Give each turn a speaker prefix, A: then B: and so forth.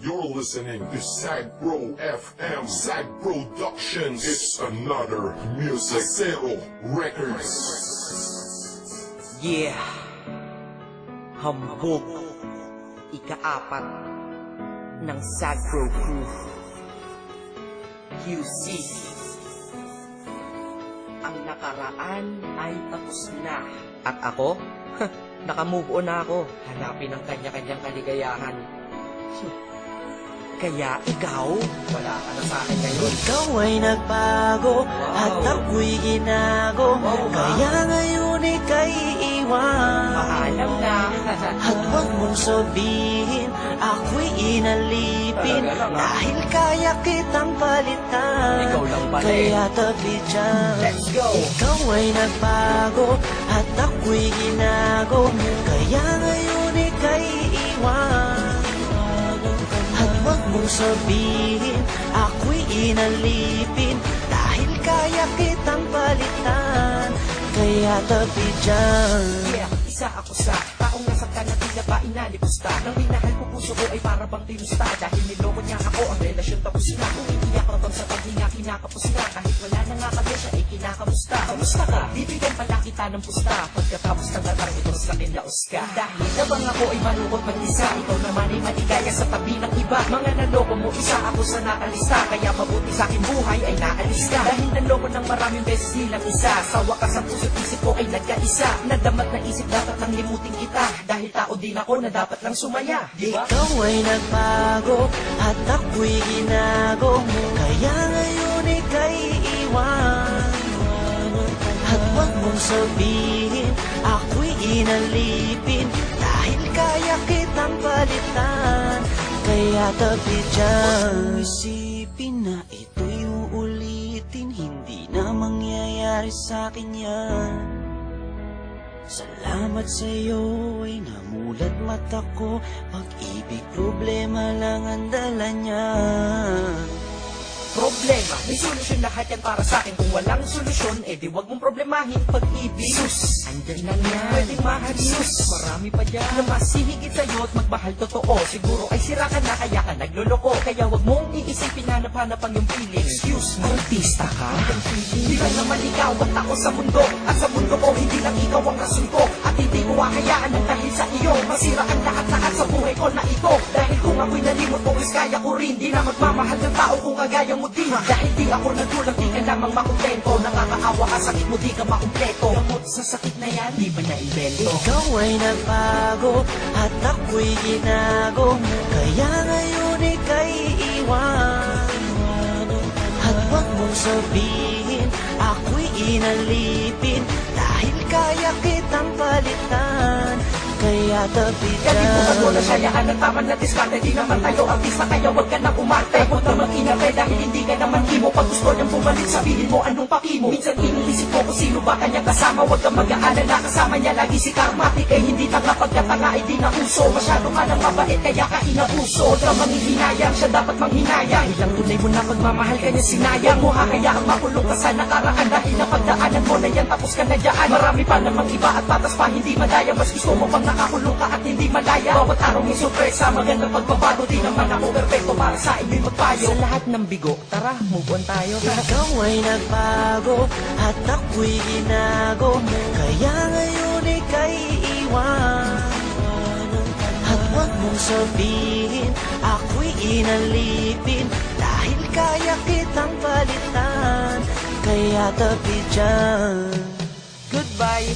A: You're listening to Sagpro FM, Sag Productions. It's another music Zero Records.
B: Yeah, hambog, ika-4 ng Sagpro Crew. QC, ang nakaraan ay tapos na. At ako, nakamove on na ako. Hanapin ang kanya-kanyang kaligayahan. Kaya ikaw, wala ka na sa akin ngayon.
C: Ikaw ay nagbago at ako'y ginago. Kaya ngayon ika'y iiwan.
B: Maalam na.
C: At huwag mong sabihin ako'y inalipin. Dahil kaya kitang palitan.
B: Ikaw lang pala eh.
C: Kaya tabi dyan.
B: Let's go.
C: Ikaw ay nagbago at ako'y ginago. Kaya ngayon ika'y iiwan. At huwag mong sabihin ako'y inalipin. Dahil kaya kitang palitan. Kaya tabi dyan.
B: Yeah, isa ako sa taong nasaktan na tila ba inalipusta. Nang minahal ko puso ko ay para bang tinusta. Dahil niloko niya ako, ang relasyon tapos na. Kung iiyak ka bang sa paghinga, kinakapos na. Kahit wala na nga kami siya ay kinakamusta. Kamusta ka? Bibigyan pala kita ng pusta. Pagkatapos ng gatang ito sa akin laos ka. Dahil nabang ako ay malungkot mag-isa. Ikaw naman ay maligaya sa tabi ng iba. Mga naloko mo, isa ako sa nakalista. Kaya mabuti sa akin buhay ay naalis ka. Dahil naloko ng maraming beses nilang isa. Sa wakas ang puso't isip ko ay nagkaisa. Nadamat na isip dapat lang limutin kita. Dahil tao din ako na dapat lang sumaya. Diba?
C: Ikaw ay nagbago at ako'y ginago. Kaya ngayon ika'y iwan. At huwag mong sabihin ako'y inalipin. Dahil kaya kitang palitan. Kaya tabi dyan. Huwag mong isipin na ito'y uulitin. Hindi na mangyayari sa'kin yan. Salamat sa'yo ay namulat mata ko. Pag-ibig problema lang ang dala niya.
B: Problema, may solusyon lahat yan para sa akin. Kung walang solusyon, di wag mong problemahin pag-ibig. Sus, andyan lang yan. Pwedeng mahal, sus, marami pa dyan na mas hihigit sa'yo at magmahal totoo. Siguro ay sira ka na kaya ka nagloloko. Kaya wag mong iisipin hanap-hanap ang iyong feeling. Excuse me, artista ka? Di ba naman ikaw at ako sa mundo? At sa mundo ko, hindi lang ikaw ang rason ko. At hindi ko hahayaan ng dahil sa iyo masira ang lahat-lahat sa buhay ko na ito. Dahil kung ako'y nalimot mo, is kaya ko rin. Di na magmamahal ng tao kung kagaya mo di. Dahil di ako nagkulang, di ka namang makontento. Nakakaawa ka, sakit mo, di ka makumpleto. Gamot sa sakit na yan, di ba na-invento?
C: Ikaw ay nagbago at ako'y ginago. Kaya ngayon ika'y iwan. At huwag mong sabihin ako'y inalipin. Dahil kaya kitang palitan. Kaya tabi dyan.
B: Kalimutan mo na sayaan ng tama na diskarte. Di naman tayo artista kaya wag ka na umarte. Huwag naman inarte dahil hindi ka naman imo. Pag gusto niyang bumalik sabihin mo anong paki mo. Minsan iniisip ko kung sino ba kanya kasama. Huwag kang mag-aalala kasama niya lagi si Karmatic. Eh hindi tanga pagkatanga ay di na uso. Masyado ka nang mabait kaya ka inauso. Huwag kang manghihinayang, siya dapat manghinayang. Ilang tunay mo na pagmamahal kanya sinayang mo. Hahayaan makulong ka sa nakaraan. Dahil napagdaanan mo na yan tapos ka na dyan. Marami pa namang iba at patas pa hindi madaya. Mas gusto mo pang nakakulong ka at hindi malaya. Bawat araw may sorpresa, magandang pagbabago. Di naman ako perfecto para sa inyo'y magpayo. Sa lahat ng bigo, tara, move on tayo.
C: Ikaw ay nagbago at ako'y ginago. Kaya ngayon ika'y iwan. At huwag mong sabihin ako'y inalipin. Dahil kaya kitang palitan. Kaya tabi dyan.
B: Goodbye.